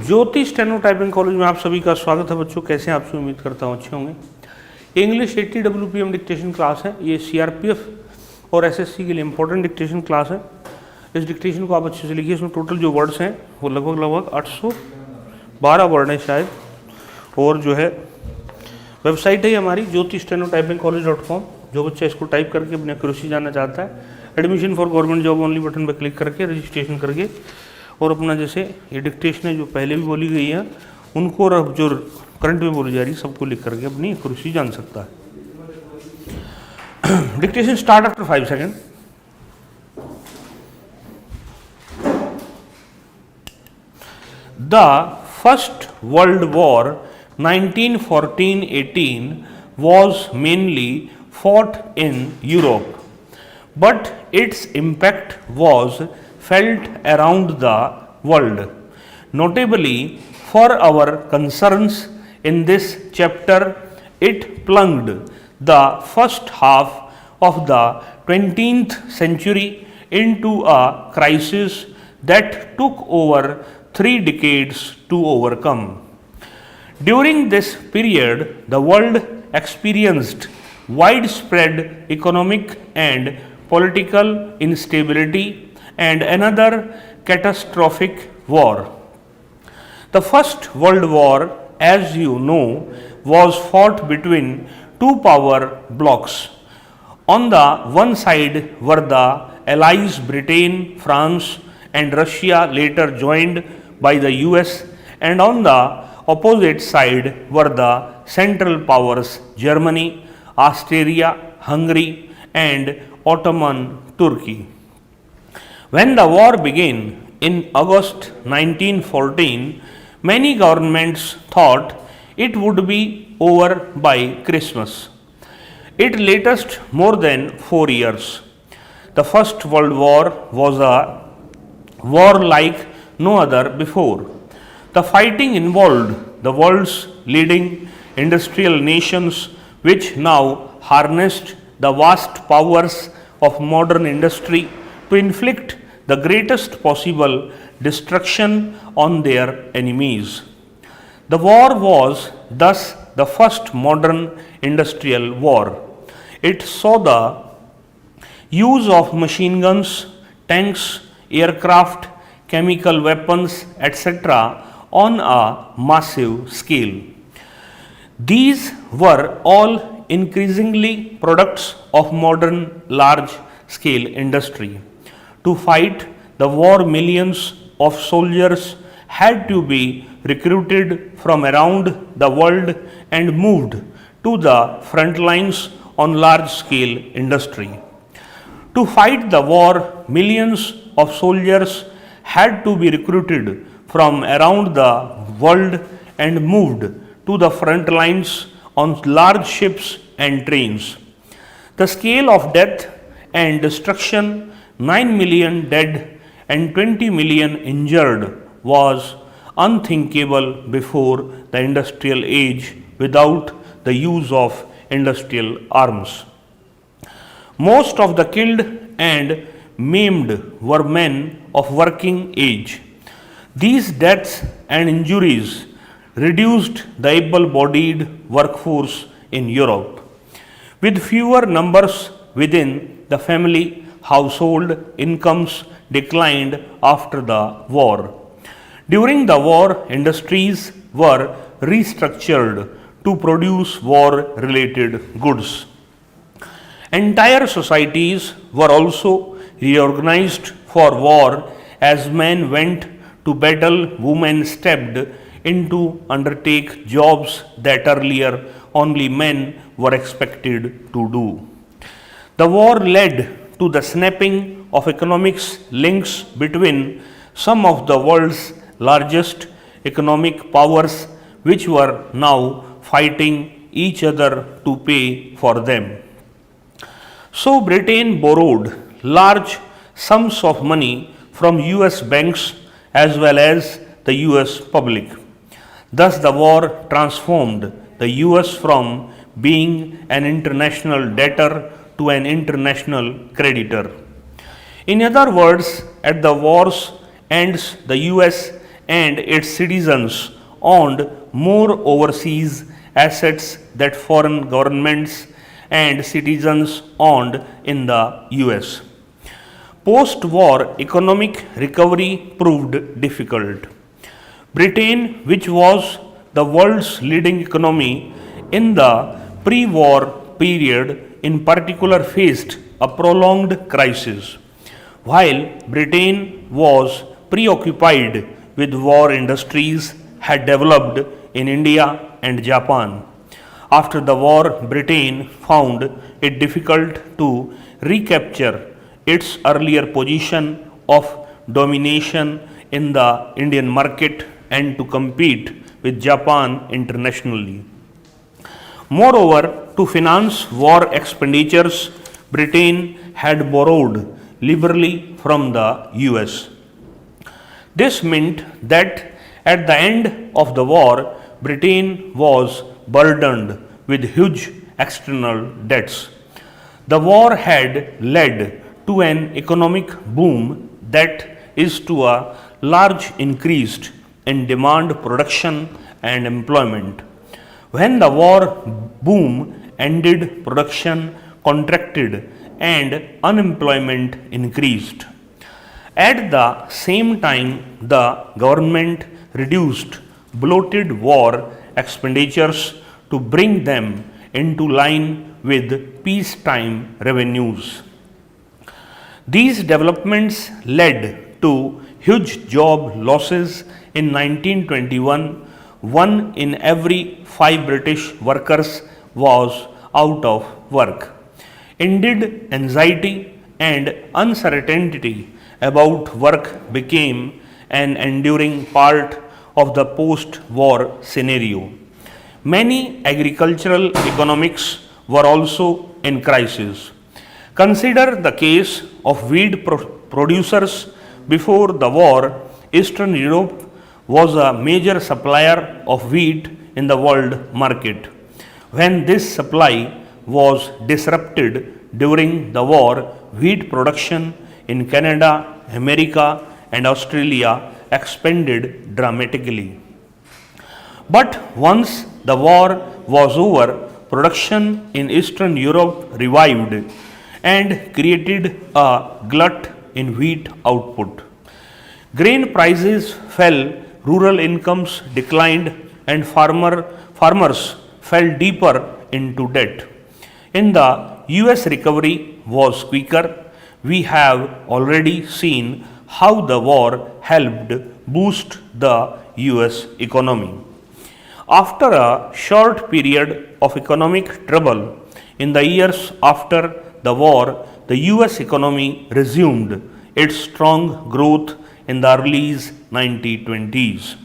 ज्योति steno typing college में आप सभी का स्वागत है बच्चों। कैसे हैं आप सभी? उम्मीद करता हूँ अच्छे होंगे। इंग्लिश 80 WPM डिक्टेशन क्लास है। ये CRPF और SSC के लिए इंपॉर्टेंट डिक्टेशन क्लास है। इस डिक्टेशन को आप अच्छे से लिखिए। इसमें टोटल जो वर्ड्स हैं वो लगभग 812 वर्ड हैं शायद। और जो है वेबसाइट है हमारी ज्योति स्टेनो टाइपिंग कॉलेज.com। जो बच्चा इसको टाइप करके अपनी एक्यूरेसी जानना चाहता है, admission for government job only button पर क्लिक करके रजिस्ट्रेशन करके और अपना जैसे ये डिक्टेशन है जो पहले भी बोली गई है उनको और जो करंट में बोली जा रही है सबको लिख करके अपनी एक्यूरेसी जान सकता है। Dictation start after 5 second. The First World War 1914-18 was mainly fought in Europe, but its impact was felt around the world. Notably, for our concerns in this chapter, it plunged the first half of the 20th century into a crisis that took over 3 decades to overcome. During this period, the world experienced widespread economic and political instability and another catastrophic war. The First World War, as you know, was fought between two power blocs. On the one side were the allies Britain, France, and Russia, later joined by the US, and on the opposite side were the Central Powers Germany, Austria, Hungary, and Ottoman Turkey. When the war began in August 1914, many governments thought it would be over by Christmas. It lasted more than 4 years. The First World War was a war like no other before. The fighting involved the world's leading industrial nations, which now harnessed the vast powers of modern industry to inflict the greatest possible destruction on their enemies. The war was thus the first modern industrial war. It saw the use of machine guns, tanks, aircraft, chemical weapons, etc. on a massive scale. These were all increasingly products of modern large scale industry. To fight the war, millions of soldiers had to be recruited from around the world and moved to the front lines on large scale industry. To fight the war, millions of soldiers had to be recruited from around the world and moved to the front lines on large ships and trains. The scale of death and destruction, 9 million dead and 20 million injured, was unthinkable before the industrial age without the use of industrial arms. Most of the killed and maimed were men of working age. These deaths and injuries reduced the able-bodied workforce in Europe. With fewer numbers within the family, household incomes declined after the war. During the war, industries were restructured to produce war-related goods. Entire societies were also reorganized for war. As men went to battle, women stepped in to undertake jobs that earlier only men were expected to do. The war led to the snapping of economic links between some of the world's largest economic powers, which were now fighting each other to pay for them. So Britain borrowed large sums of money from US banks as well as the US public. Thus the war transformed the US from being an international debtor to an international creditor. In other words, at the war's ends, the US and its citizens owned more overseas assets that foreign governments and citizens owned in the US. Post war economic recovery proved difficult. Britain, which was the world's leading economy in the pre war period, in particular faced a prolonged crisis. While Britain was preoccupied with war, industries had developed in India and Japan. After the war, Britain found it difficult to recapture its earlier position of domination in the Indian market and to compete with Japan internationally. Moreover, to finance war expenditures, Britain had borrowed liberally from the US. This meant that at the end of the war, Britain was burdened with huge external debts. The war had led to an economic boom that is to a large increase in demand, production and employment. When the war boom ended, production contracted and unemployment increased. At the same time, the government reduced bloated war expenditures to bring them into line with peacetime revenues. These developments led to huge job losses in 1921. One in every 5 British workers was out of work. Indeed, anxiety and uncertainty about work became an enduring part of the post-war scenario. Many agricultural economics were also in crisis. Consider the case of wheat producers. Before the war, Eastern Europe was a major supplier of wheat in the world market. When this supply was disrupted during the war, wheat production in Canada, America, and Australia expanded dramatically. But once the war was over, production in Eastern Europe revived and created a glut in wheat output. Grain prices fell, rural incomes declined, and farmers fell deeper into debt. In the US, recovery was quicker. We have already seen how the war helped boost the US economy. After a short period of economic trouble in the years after the war, the US economy resumed its strong growth in the early 1920s.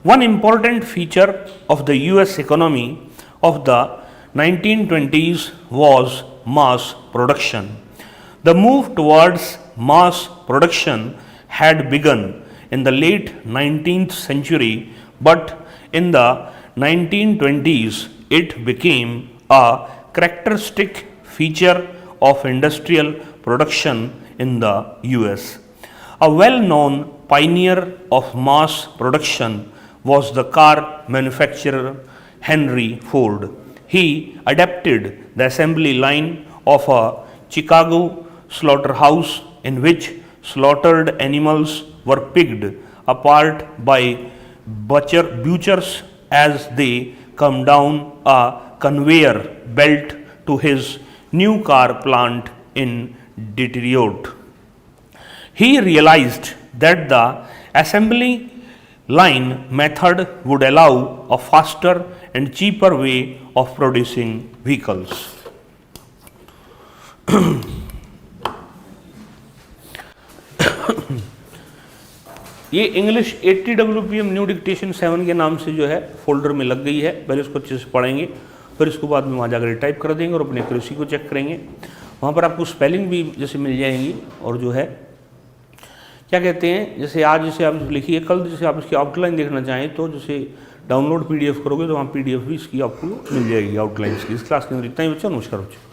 One important feature of the US economy of the 1920s was mass production. The move towards mass production had begun in the late 19th century, but in the 1920s it became a characteristic feature of industrial production in the US. A well-known pioneer of mass production was the car manufacturer Henry Ford. He adapted the assembly line of a Chicago slaughterhouse in which slaughtered animals were picked apart by butchers as they come down a conveyor belt to his new car plant in Detroit. He realized that the assembly line method would allow a faster and cheaper way of producing vehicles. ये English 80 WPM new dictation 7 के नाम से जो है folder में लग गई है। पहले उसको अच्छे से पढ़ेंगे, फिर इसको बाद में वहाँ जाकर टाइप कर देंगे और अपने एक्यूरेसी को चेक करेंगे। वहाँ पर आपको स्पेलिंग भी जैसे मिल जाएंगी और जो है क्या कहते हैं, जैसे आज जैसे आप लिखिए, कल जैसे आप इसकी आउटलाइन देखना चाहें तो जैसे डाउनलोड PDF करोगे तो वहाँ PDF भी इसकी आपको मिल जाएगी आउटलाइन की। इस क्लास के अंदर इतना ही बच्चा। नमस्कार बच्चों।